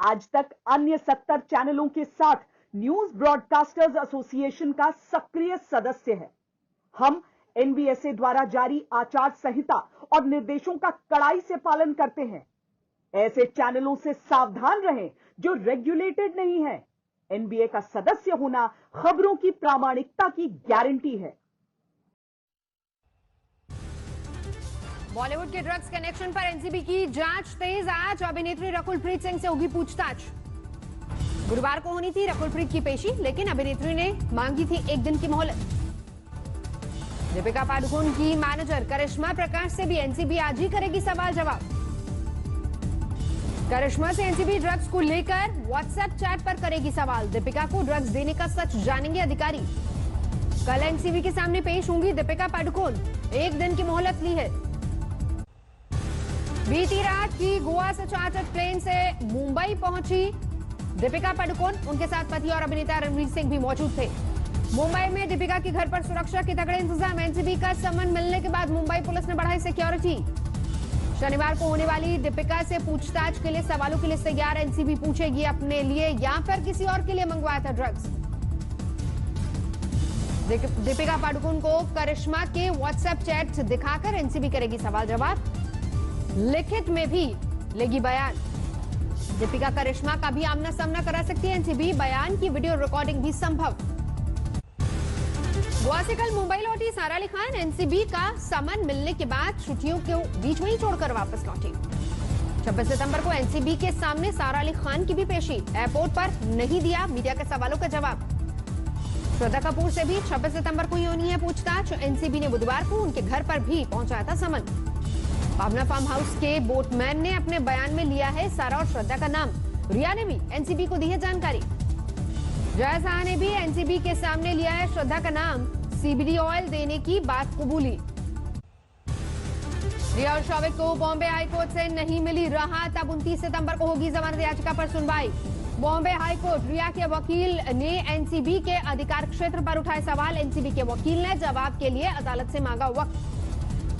आज तक अन्य 70 चैनलों के साथ न्यूज ब्रॉडकास्टर्स एसोसिएशन का सक्रिय सदस्य है। हम एनबीएसए द्वारा जारी आचार संहिता और निर्देशों का कड़ाई से पालन करते हैं। ऐसे चैनलों से सावधान रहें जो रेगुलेटेड नहीं है। एनबीए का सदस्य होना खबरों की प्रामाणिकता की गारंटी है। बॉलीवुड के ड्रग्स कनेक्शन पर एनसीबी की जांच तेज। आज अभिनेत्री रकुलप्रीत सिंह से होगी पूछताछ। गुरुवार को होनी थी रकुलप्रीत की पेशी, लेकिन अभिनेत्री ने मांगी थी 1 दिन की मोहलत। दीपिका पादुकोण की मैनेजर करिश्मा प्रकाश से भी एनसीबी आज ही करेगी सवाल जवाब। करिश्मा से एनसीबी ड्रग्स को लेकर व्हाट्सएप चैट पर करेगी सवाल। दीपिका को ड्रग्स देने का सच जानेंगे अधिकारी। कल एनसीबी के सामने पेश होंगी दीपिका पादुकोण। 1 दिन की मोहलत ली है। बीती रात की गोवा से चार्टर्ड प्लेन से मुंबई पहुंची दीपिका पादुकोण। उनके साथ पति और अभिनेता रणवीर सिंह भी मौजूद थे। मुंबई में दीपिका के घर पर सुरक्षा के तगड़े इंतजाम। एनसीबी का समन मिलने के बाद मुंबई पुलिस ने बढ़ाई सिक्योरिटी। शनिवार को होने वाली दीपिका से पूछताछ के लिए सवालों की लिस्ट तैयार। एनसीबी पूछेगी अपने लिए या फिर किसी और के लिए मंगवाया था ड्रग्स। दीपिका पादुकोण को करिश्मा के व्हाट्सएप चैट दिखाकर एनसीबी करेगी सवाल जवाब। लिखित में भी लेगी बयान। दीपिका करिश्मा का भी आमना सामना करा सकती है एनसीबी। बयान की वीडियो रिकॉर्डिंग भी संभव। गोवा से कल मुंबई लौटी सारा अली खान एनसीबी का समन मिलने के बाद छुट्टियों को बीच में ही छोड़कर वापस लौटी। 26 सितंबर को एनसीबी के सामने सारा अली खान की भी पेशी। एयरपोर्ट पर नहीं दिया मीडिया के सवालों का जवाब। श्रद्धा कपूर से भी 26 सितंबर को ही होनी है पूछताछ। एनसीबी ने बुधवार को उनके घर पर भी पहुंचाया था समन। पावना फार्म हाउस के बोटमैन ने अपने बयान में लिया है सारा और श्रद्धा का नाम। रिया ने भी एनसीबी को दी है जानकारी। जय शाह ने भी एनसीबी के सामने लिया है श्रद्धा का नाम। सीबीडी ऑयल देने की बात कबूली। रिया और शौविक को बॉम्बे हाईकोर्ट से नहीं मिली राहत। अब 29 सितंबर को होगी जमानत याचिका पर सुनवाई। बॉम्बे हाईकोर्ट रिया के वकील ने एनसीबी के अधिकार क्षेत्र पर उठाए सवाल। एनसीबी के वकील ने जवाब के लिए अदालत से मांगा वक्त।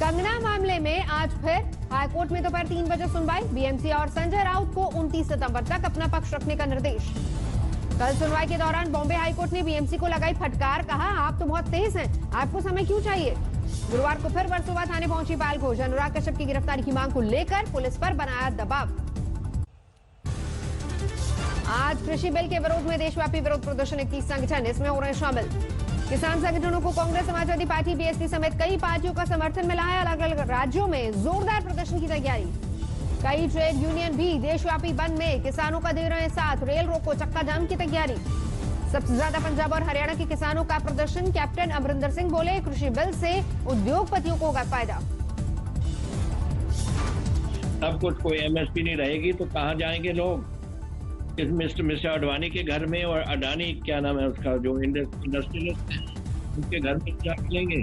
कंगना मामले में आज फिर हाईकोर्ट में दोपहर 3 बजे सुनवाई। बीएमसी और संजय राउत को 29 सितंबर तक अपना पक्ष रखने का निर्देश। कल सुनवाई के दौरान बॉम्बे हाईकोर्ट ने बीएमसी को लगाई फटकार। कहा आप तो बहुत तेज हैं, आपको समय क्यों चाहिए। गुरुवार को फिर वर्सोवा थाने पहुंची पायल घोष। अनुराग कश्यप की गिरफ्तारी की मांग को लेकर पुलिस पर बनाया दबाव। आज कृषि बिल के विरोध में देशव्यापी विरोध प्रदर्शन 31 संगठन इसमें हो रहे शामिल। किसान संगठनों को कांग्रेस, समाजवादी पार्टी, बीएसपी समेत कई पार्टियों का समर्थन मिला है। अलग अलग राज्यों में जोरदार प्रदर्शन की तैयारी। कई ट्रेड यूनियन भी देशव्यापी बंद में किसानों का दे रहे हैं साथ। रेल रोको, चक्का जाम की तैयारी। सबसे ज्यादा पंजाब और हरियाणा के किसानों का प्रदर्शन। कैप्टन अमरिंदर सिंह बोले कृषि बिल से उद्योगपतियों को होगा फायदा। सब कुछ कोई एमएसपी नहीं रहेगी तो कहाँ जाएंगे लोग। मिस्टर अडवाणी के घर में और अडानी क्या नाम है उसका जो इंडस्ट्रियलिस्ट है उनके घर में क्या मिलेंगे।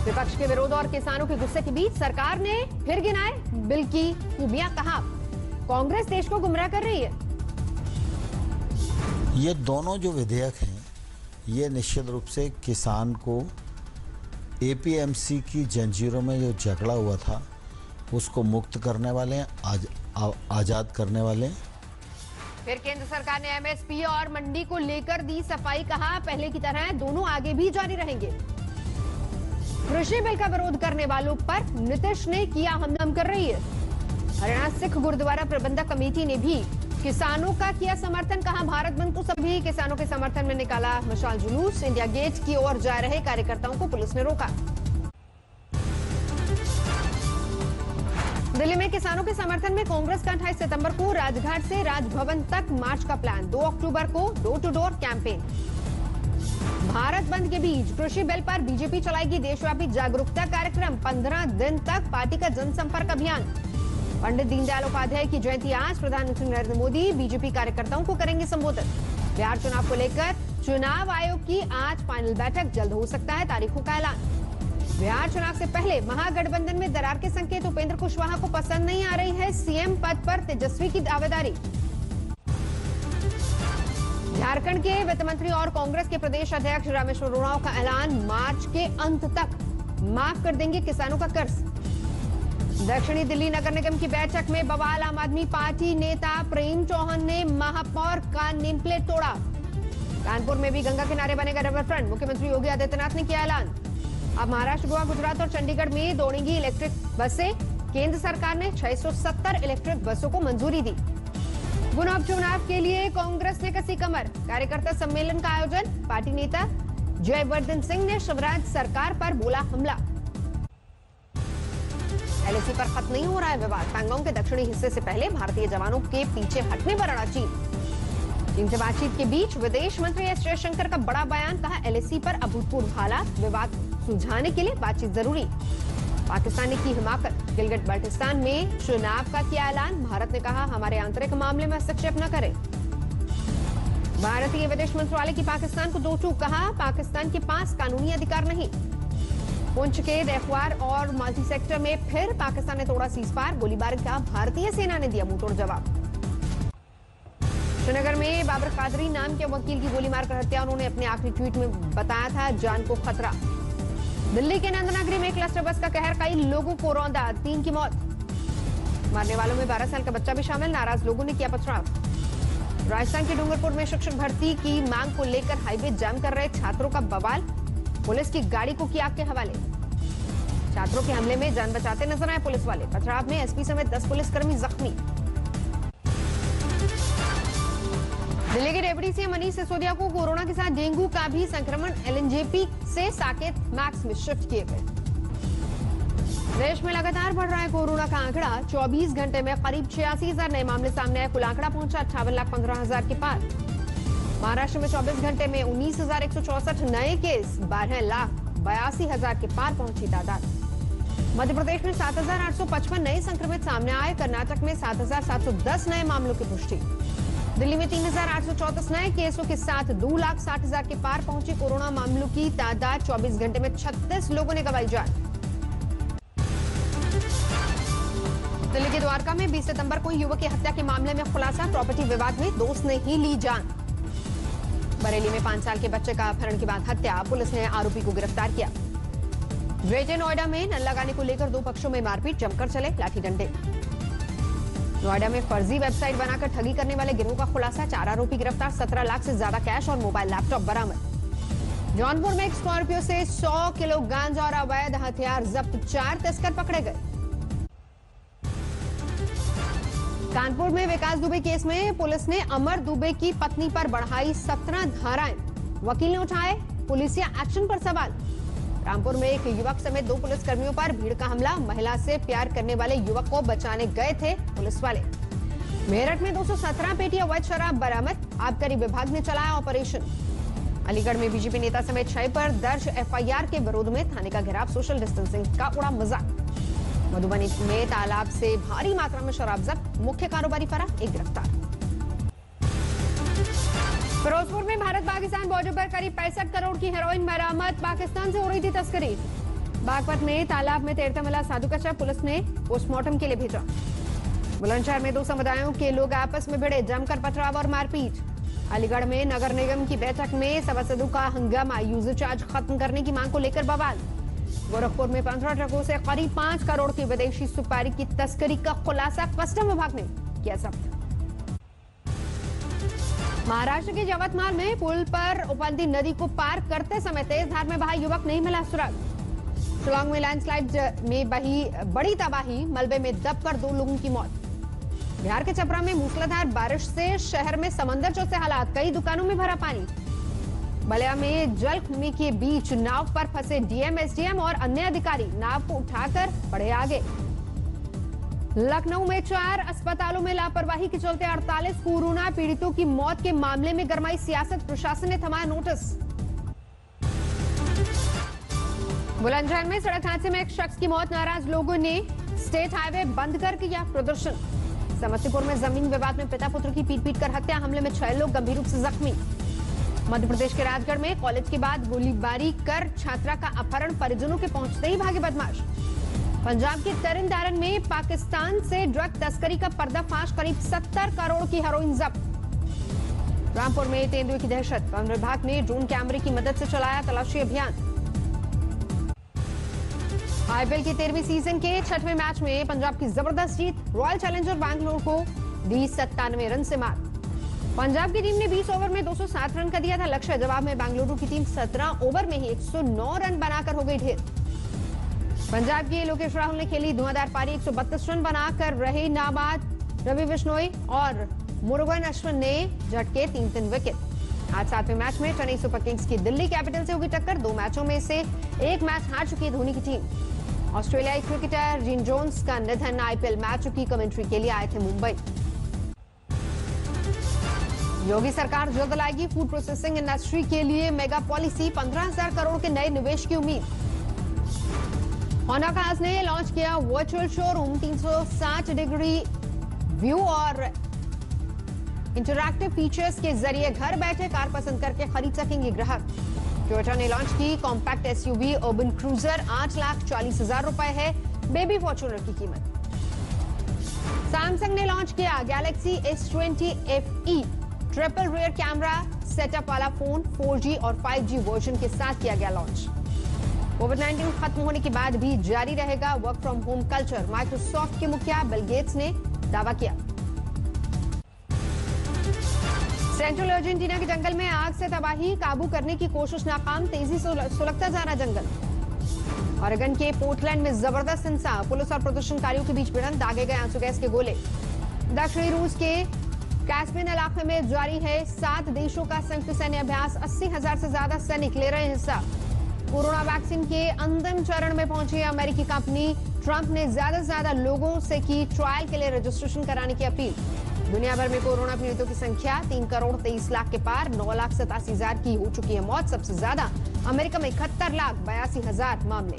विपक्ष के विरोध और किसानों के गुस्से के बीच सरकार ने फिर गिनाए बिल की खूबियां। कहा कांग्रेस देश को गुमराह कर रही है। ये दोनों जो विधेयक हैं ये निश्चित रूप से किसान को एपीएमसी की जंजीरों में जो झगड़ा हुआ था उसको मुक्त करने वाले हैं, आजाद करने वाले हैं। फिर केंद्र सरकार ने एमएसपी और मंडी को लेकर दी सफाई। कहा पहले की तरह दोनों आगे भी जारी रहेंगे। कृषि बिल का विरोध करने वालों पर नीतीश ने किया हमदम कर रही है। हरियाणा सिख गुरुद्वारा प्रबंधक कमेटी ने भी किसानों का किया समर्थन। कहा भारत बंद को सभी किसानों के समर्थन में निकाला मशाल जुलूस। इंडिया गेट की ओर जा रहे कार्यकर्ताओं को पुलिस ने रोका। दिल्ली में किसानों के समर्थन में कांग्रेस का 28 सितंबर को राजघाट से राजभवन तक मार्च का प्लान। 2 अक्टूबर को door to door campaign. Bharat बंद के बीच कृषि बिल पर बीजेपी चलाएगी देशव्यापी जागरूकता कार्यक्रम। 15 दिन तक पार्टी का जनसंपर्क अभियान। पंडित दीनदयाल उपाध्याय की जयंती आज। प्रधानमंत्री नरेंद्र मोदी बीजेपी कार्यकर्ताओं को करेंगे संबोधित। बिहार चुनाव को लेकर चुनाव आयोग की आज फाइनल बैठक। जल्द हो सकता है तारीखों का ऐलान। बिहार चुनाव से पहले महागठबंधन में दरार के संकेत। उपेंद्र कुशवाहा को पसंद नहीं आ रही है सीएम पद पर तेजस्वी की दावेदारी। झारखंड के वित्त मंत्री और कांग्रेस के प्रदेश अध्यक्ष रामेश्वर उरांव का ऐलान। मार्च के अंत तक माफ कर देंगे किसानों का कर्ज। दक्षिणी दिल्ली नगर निगम की बैठक में बवाल। आम आदमी पार्टी नेता प्रेम चौहान ने महापौर का नेम प्लेट तोड़ा। कानपुर में भी गंगा किनारे बनेगा रिवर फ्रंट। मुख्यमंत्री योगी आदित्यनाथ ने किया ऐलान। अब महाराष्ट्र, गोवा, गुजरात और चंडीगढ़ में दौड़ेंगी इलेक्ट्रिक बसें। केंद्र सरकार ने 670 इलेक्ट्रिक बसों को मंजूरी दी। गुना उपचुनाव के लिए कांग्रेस ने कसी कमर। कार्यकर्ता सम्मेलन का आयोजन। पार्टी नेता जयवर्धन सिंह ने शिवराज सरकार पर बोला हमला। एलएसी पर खत्म नहीं हो रहा है विवाद। पैंगोंग के दक्षिणी हिस्से से पहले भारतीय जवानों के पीछे हटने पर अड़ा चीन से बातचीत के बीच विदेश मंत्री एस जयशंकर का बड़ा बयान। कहा एलएसी पर अभूतपूर्व हालात, विवाद सुलझाने के लिए बातचीत जरूरी। पाकिस्तान ने की हिमाकत। गिलगिट बाल्टिस्तान में चुनाव का किया ऐलान। भारत ने कहा हमारे आंतरिक मामले में हस्तक्षेप न करें। भारतीय विदेश मंत्रालय की पाकिस्तान को दो टूक। कहा पाकिस्तान के पास कानूनी अधिकार नहीं। पुंछ के देखवार और माल्टी सेक्टर में फिर पाकिस्तान ने तोड़ा सीजफायर। गोलीबारी का भारतीय सेना ने दिया मुंहतोड़ जवाब। श्रीनगर में बाबर कादरी नाम के वकील की गोली मारकर हत्या। उन्होंने अपने आखिरी ट्वीट में बताया था जान को खतरा। दिल्ली के नंदनगरी में क्लस्टर बस का कहर, कई लोगों को रौंदा, 3 की मौत। मरने वालों में 12 साल का बच्चा भी शामिल। नाराज लोगों ने किया पथराव। राजस्थान के डूंगरपुर में शिक्षक भर्ती की मांग को लेकर हाईवे जाम कर रहे छात्रों का बवाल। पुलिस की गाड़ी को किया आग के हवाले। छात्रों के हमले में जान बचाते नजर आए पुलिस वाले। पथराव में एसपी समेत 10 पुलिसकर्मी जख्मी। दिल्ली के डिप्टी सीएम मनीष सिसोदिया को कोरोना के साथ डेंगू का भी संक्रमण एलएनजेपी से साकेत मैक्स में शिफ्ट किए गए। देश में लगातार बढ़ रहा है कोरोना का आंकड़ा। 24 घंटे में करीब 86,000 नए मामले सामने आए। कुल आंकड़ा पहुंचा 58,15,000 के पार। महाराष्ट्र में 24 घंटे में 19,164 नए केस, 12,82,000 के पार पहुंची तादाद। मध्य प्रदेश में 7,855 नए संक्रमित सामने आए। कर्नाटक में 7,710 नए मामलों की पुष्टि। दिल्ली में 3,834 नए केसों के साथ 2,60,000 के पार पहुंची कोरोना मामलों की तादाद। 24 घंटे में 36 लोगों ने गंवाई जान। दिल्ली के द्वारका में 20 सितंबर को युवक की हत्या के मामले में खुलासा। प्रॉपर्टी विवाद में दोस्त ने ही ली जान। बरेली में 5 साल के बच्चे का अपहरण के बाद हत्या। पुलिस ने आरोपी को गिरफ्तार किया। ग्रेटर नोएडा में नल लगाने को लेकर 2 पक्षों में मारपीट, जमकर चले लाठी डंडे। नोएडा में फर्जी वेबसाइट बनाकर ठगी करने वाले गिरोह का खुलासा। 4 आरोपी गिरफ्तार। 17 लाख से ज्यादा कैश और मोबाइल लैपटॉप बरामद। जौनपुर में एक स्कॉर्पियो से 100 किलो गांजा और अवैध हथियार जब्त। 4 तस्कर पकड़े गए। कानपुर में विकास दुबे केस में पुलिस ने अमर दुबे की पत्नी पर बढ़ाई 17 धाराएं। वकील ने उठाए पुलिसिया एक्शन पर सवाल। रामपुर में एक युवक समेत 2 पुलिसकर्मियों पर भीड़ का हमला। महिला से प्यार करने वाले युवक को बचाने गए थे पुलिस वाले। मेरठ में 217 पेटी अवैध शराब बरामद। आबकारी विभाग ने चलाया ऑपरेशन। अलीगढ़ में बीजेपी नेता समेत 6 पर दर्ज एफआईआर के विरोध में थाने का घेराव। सोशल डिस्टेंसिंग का उड़ा मजाक। मधुबनी में तालाब से भारी मात्रा में शराब जब्त। मुख्य कारोबारी फरार, एक गिरफ्तार। फिरोजपुर में भारत पाकिस्तान बॉर्डर पर करीब 65 करोड़ की हेरोइन बरामद। पाकिस्तान से हो रही थी तस्करी। बागपत में तालाब में तैरता मिला साधु का शव। पुलिस ने पोस्टमार्टम के लिए भेजा। बुलंदशहर में 2 समुदायों के लोग आपस में भिड़े, जमकर पथराव और मारपीट। अलीगढ़ में नगर निगम की बैठक में सभासदों का हंगामा। यूजर चार्ज खत्म करने की मांग को लेकर बवाल। गोरखपुर में 15 ट्रकों से करीब 5 करोड़ की विदेशी सुपारी की तस्करी का खुलासा। कस्टम विभाग ने किया जब्त। महाराष्ट्र के यवतमाल में पुल पर उपंती नदी को पार करते समय तेज धार में बहा युवक, नहीं मिला सुराग। शिलांग में लैंडस्लाइड में बही बड़ी तबाही। मलबे में दबकर 2 लोगों की मौत। बिहार के छपरा में मूसलाधार बारिश से शहर में समंदर जैसे हालात। कई दुकानों में भरा पानी। बलिया में जल के बीच नाव पर फंसे डीएम, एसडीएम और अन्य अधिकारी। नाव को उठाकर बढ़े आगे। लखनऊ में 4 अस्पतालों में लापरवाही के चलते 48 कोरोना पीड़ितों की मौत के मामले में गरमाई सियासत। प्रशासन ने थमाया नोटिस। बुलंदशहर में सड़क हादसे में एक शख्स की मौत। नाराज लोगों ने स्टेट हाईवे बंद कर किया प्रदर्शन। समस्तीपुर में जमीन विवाद में पिता पुत्र की पीट कर हत्या। हमले में 6 लोग गंभीर रूप से जख्मी। मध्य प्रदेश के राजगढ़ में कॉलेज के बाद गोलीबारी कर छात्रा का अपहरण। परिजनों के पहुंचते ही भागे बदमाश। पंजाब के तरन तारण में पाकिस्तान से ड्रग तस्करी का पर्दाफाश। करीब 70 करोड़ की हेरोइन जब्त। रामपुर में तेंदुए की दहशत। वन विभाग ने ड्रोन कैमरे की मदद से चलाया तलाशी अभियान। आईपीएल की 13वीं सीजन के 6वें मैच में पंजाब की जबरदस्त जीत, रॉयल चैलेंजर बैंगलोर को दी 97 रन से मात। पंजाब की टीम ने 20 ओवर में 207 रन का दिया था लक्ष्य। जवाब में बेंगलुरु की टीम 17 ओवर में ही 109 रन बनाकर हो गई ढेर। पंजाब के लोकेश राहुल ने खेली धुआंधार पारी, 132 रन बनाकर रहे नाबाद। रवि बिश्नोई और मुरुगन अश्विन ने झटके 3-3 विकेट। आज 7वें मैच में चेन्नई सुपर किंग्स की दिल्ली कैपिटल से होगी टक्कर। 2 मैचों में से 1 मैच हार चुकी है धोनी की टीम। ऑस्ट्रेलियाई क्रिकेटर जिन जोन्स का निधन, आईपीएल मैचों की कमेंट्री के लिए आए थे मुंबई। योगी सरकार जल्द लाएगी फूड प्रोसेसिंग इंडस्ट्री के लिए मेगा पॉलिसी, 15,000 करोड़ के नए निवेश की उम्मीद। होंडा कार्स ने लॉन्च किया वर्चुअल शोरूम, 360 डिग्री व्यू और इंटरैक्टिव फीचर्स के जरिए घर बैठे कार पसंद करके खरीद सकेंगे ग्राहक। टोयोटा ने लॉन्च की कॉम्पैक्ट एसयूवी अर्बन क्रूजर, 8,40,000 रुपए है बेबी फॉर्च्यूनर की कीमत। सैमसंग ने लॉन्च किया Galaxy S20 FE, triple rear camera setup वाला फोन, 4G और 5G वर्जन के साथ किया गया लॉन्च। कोविड-19 खत्म होने के बाद भी जारी रहेगा work from home culture, Microsoft के मुखिया बिल गेट्स ने दावा किया। सेंट्रल अर्जेंटीना के जंगल में आग से तबाही, काबू करने की कोशिश नाकाम, तेजी से सुलगता जा रहा जंगल। ऑरेगन के पोर्टलैंड में जबरदस्त हिंसा, पुलिस और प्रदर्शनकारियों के बीच भिड़ंत, दागे गए आंसू गैस के गोले। दक्षिणी रूस के कैस्पियन इलाके में जारी है 7 देशों का संयुक्त सैन्य अभ्यास, 80,000 से ज्यादा सैनिक ले रहे हिस्सा। कोरोना वैक्सीन के अंतिम चरण में पहुंची अमेरिकी कंपनी, ट्रंप ने ज्यादा से ज्यादा लोगों से की ट्रायल के लिए रजिस्ट्रेशन कराने की अपील। दुनिया भर में कोरोना पीड़ितों की संख्या 3 करोड़ 23 लाख के पार, 9,87,000 की हो चुकी है मौत। सबसे ज्यादा अमेरिका में 71,82,000 मामले।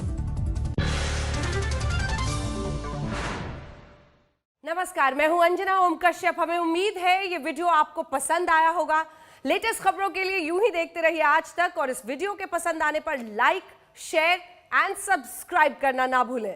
नमस्कार, मैं हूं अंजना ओम कश्यप। हमें उम्मीद है ये वीडियो आपको पसंद आया होगा। लेटेस्ट खबरों के लिए यूं ही देखते रहिए आज तक, और इस वीडियो के पसंद आने पर लाइक, शेयर एंड सब्सक्राइब करना ना भूलें।